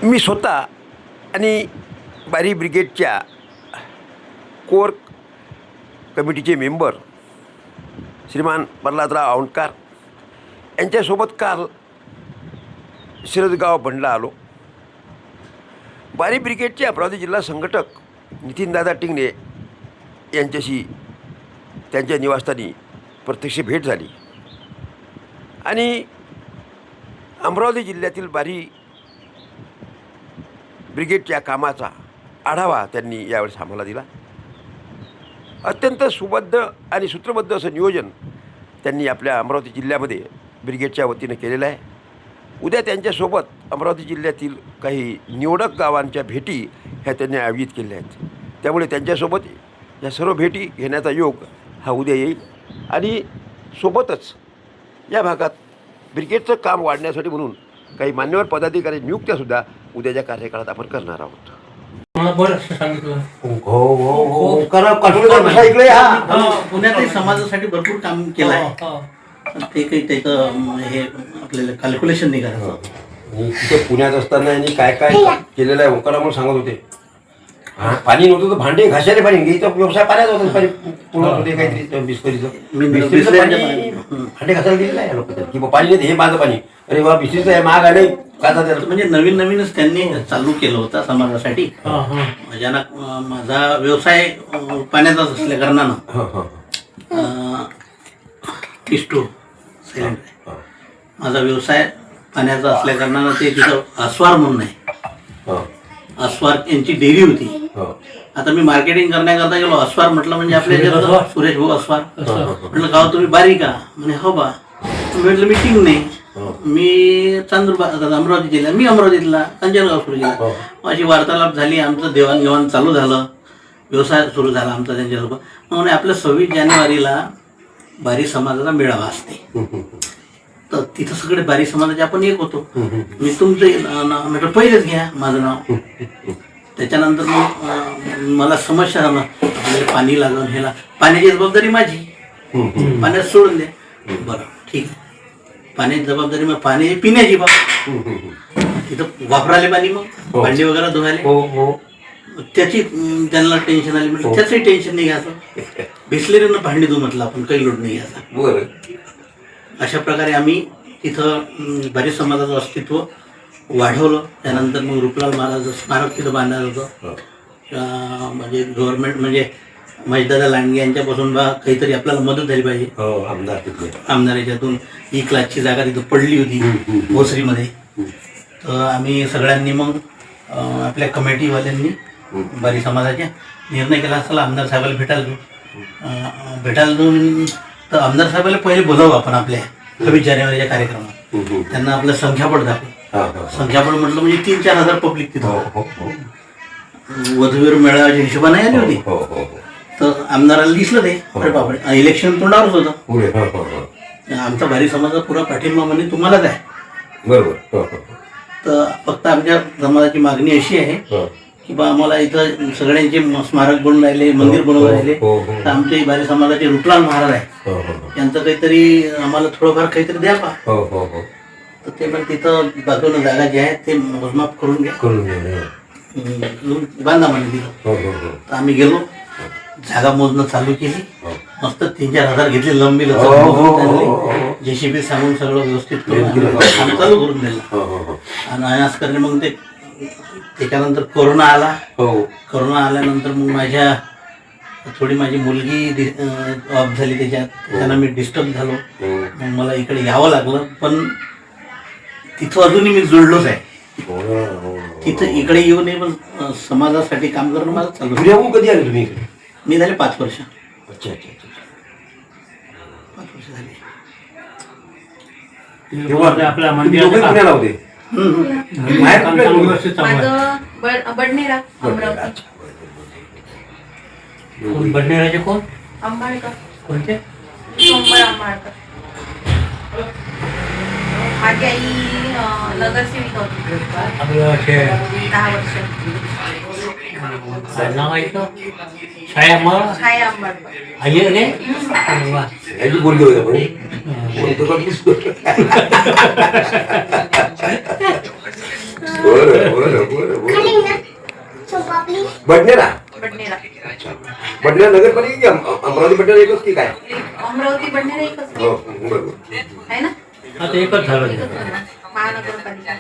मी स्वतः आणि बारी ब्रिगेडच्या कोर कमिटीचे मेंबर श्रीमान प्रल्हादराव औंधकार यांच्यासोबत काल शिरदगाव बंडला आलो. बारी ब्रिगेडचे अमरावती जिल्हा संघटक नितीनदादा टिंगणे यांच्याशी त्यांच्या निवासस्थानी प्रत्यक्ष भेट झाली आणि अमरावती जिल्ह्यातील बारी ब्रिगेडच्या कामाचा आढावा त्यांनी यावेळेस आम्हाला दिला. अत्यंत सुबद्ध आणि सूत्रबद्ध असं नियोजन त्यांनी आपल्या अमरावती जिल्ह्यामध्ये ब्रिगेडच्या वतीनं केलेलं आहे. उद्या त्यांच्यासोबत अमरावती जिल्ह्यातील काही निवडक गावांच्या भेटी ह्या त्यांनी आयोजित केल्या आहेत. त्यामुळे त्यांच्यासोबत या सर्व भेटी घेण्याचा योग हा उद्या येईल आणि सोबतच या भागात ब्रिगेडचं काम वाढण्यासाठी म्हणून काही मान्यवर पदाधिकारी नियुक्त्यासुद्धा उद्याच्या कार्यकाळात आपण करणार आहोत. पुण्यातही समाजासाठी भरपूर काम केलं आहे. ते काही त्याचं हे आपल्याला कॅल्क्युलेशन नाही करायचं. तिथे पुण्यात असताना यांनी काय काय केलेलं आहे ओंकारामुळे सांगत होते. पाणी नव्हतं तर भांडे घासायला पाणी घ्यायचं व्यवसाय पाण्याचा होता. पाणी पुण्यात होते काहीतरी बिस्लरीचं भांडे घासायला दिलेलं आहे लोक की पाणी नाही हे माझं पाणी. अरे बा बिस्लरीचं आहे महाग आहे का. म्हणजे नवीन नवीनच त्यांनी चालू केलं होतं समाजासाठी. ज्यांना माझा व्यवसाय पाण्याचाच असल्या कारणानं इस्टो सायलेंट माझा व्यवसाय पाण्याचा असल्या कारणानं ते तिथं अस्वार म्हणून आहे. अस्वार यांची डेअरी होती. आता मी मार्केटिंग करण्याकरता गेलो. अस्वार म्हटलं म्हणजे आपल्या सुरेश भाऊ अस्वार म्हटलं गाव तुम्ही बारी का म्हणजे हो बा. म्हटलं मीटिंग नाही. मी चांदूर अमरावती जिल्हा मी अमरावतीतला अंजनगाव सुरू केला. अशी वार्तालाप झाली. आमचं देवाणघेवाण चालू झालं. व्यवसाय सुरू झाला आमचा त्यांच्यासोबत. म्हणून आपल्या 26 जानेवारीला बारी समाजाचा मेळावा असते. तर तिथं सगळे बारी समाजाचे आपण एक होतो. मी तुमचं म्हटलं पहिलेच घ्या माझं नाव. त्याच्यानंतर मग मला समस्या झाला. आपल्याला पाणी लागून ह्याला पाण्याची जबाबदारी माझी. पाण्यात सोडून द्या. बरं ठीक आहे. पाण्याची जबाबदारी मग पाणी पिण्याची बा. तिथं वापरायला पाणी मग भांडी वगैरे धुवायला त्याची त्यांना टेन्शन आली. म्हणजे त्याचंही टेन्शन नाही घ्यायचं. बिस्लेरीनं भांडी धु म्हटलं आपण काही लोड नाही घ्यायचा. अशा प्रकारे आम्ही तिथं बारी समाजाचं अस्तित्व वाढवलं. त्यानंतर मग रूपलाल महाराज स्मारक तिथं बांधलं होतं. म्हणजे गव्हर्नमेंट म्हणजे महेशदादा लांडगे यांच्यापासून बा काहीतरी आपल्याला मदत झाली पाहिजे. आमदार याच्यातून ई क्लासची जागा तिथं पडली होती भोसरीमध्ये. तर आम्ही सगळ्यांनी मग आपल्या कमिटीवाल्यांनी बारी समाजाच्या निर्णय केला असला आमदार साहेबाला भेटायला जाऊन. तर आमदार साहेबाला पहिले बोलावं आपण आपल्या 26 जानेवारीच्या कार्यक्रमात. त्यांना आपलं संख्यापट दाखवलं. संख्यापट म्हटलं म्हणजे 3-4 हजार पब्लिक तिथं वधूवर मेळाव्याच्या हिशोबाने आली होती. तर आमदाराला दिसलं ते. अरे बापरे इलेक्शन तोंडावरच होतं. आमचा बारी समाजाचा पुरा पाठिंबा म्हणजे तुम्हालाच आहे. बरोबर. तर फक्त आमच्या समाजाची मागणी अशी आहे की बा आम्हाला इथं सगळ्यांचे स्मारक बनवून राहिले मंदिर बनवून राहिले. तर आमच्या बारी समाजाचे रूपलाल महाराज आहे यांचं काहीतरी आम्हाला थोडंफार काहीतरी द्या बा. तर ते पण तिथं बाजूला जागा जी आहे ते मोजमाप करून घ्या बांधा म्हणजे तिथं. तर आम्ही गेलो. जागा मोजणं चालू केली. मस्त 3-4 हजार घेतले लंबी JCB सांगून सगळं व्यवस्थित करून चालू करून दिलं. आणि असं करणे मग ते त्याच्यानंतर कोरोना आला. कोरोना आल्यानंतर मग माझी मुलगी ऑफ झाली. त्याच्यानं मी डिस्टर्ब झालो. मग मला इकडे यावं लागलं. पण तिथं अजूनही मी जुळलोच आहे. तिथं इकडे येऊ नये पण समाजासाठी काम करणं मला चालू. कधी आले तुम्ही इकडे. मी झाले 5 वर्ष. 5 वर्ष झाले. आपल्या पुण्याला होते. बडनेरा अमरावती. बडनेराचे कोण आंबाळकर. कोणते सोमवार आंबाळकर. माझी आई नगरसेविका होती 10 वर्ष. नाव ऐकलं छाया मग छाया आंबाळकर. आई रे याची बोलली होती आपण. बरं. बडनेरा. बडनेरा. अच्छा. बडनेरा नगरपालिका की अमरावती बडनेरा एकच की काय? अमरावती बडनेरा एकच हो बरोबर. आहे ना. आता एकच झालं एकच झालं. महानगरपालिका.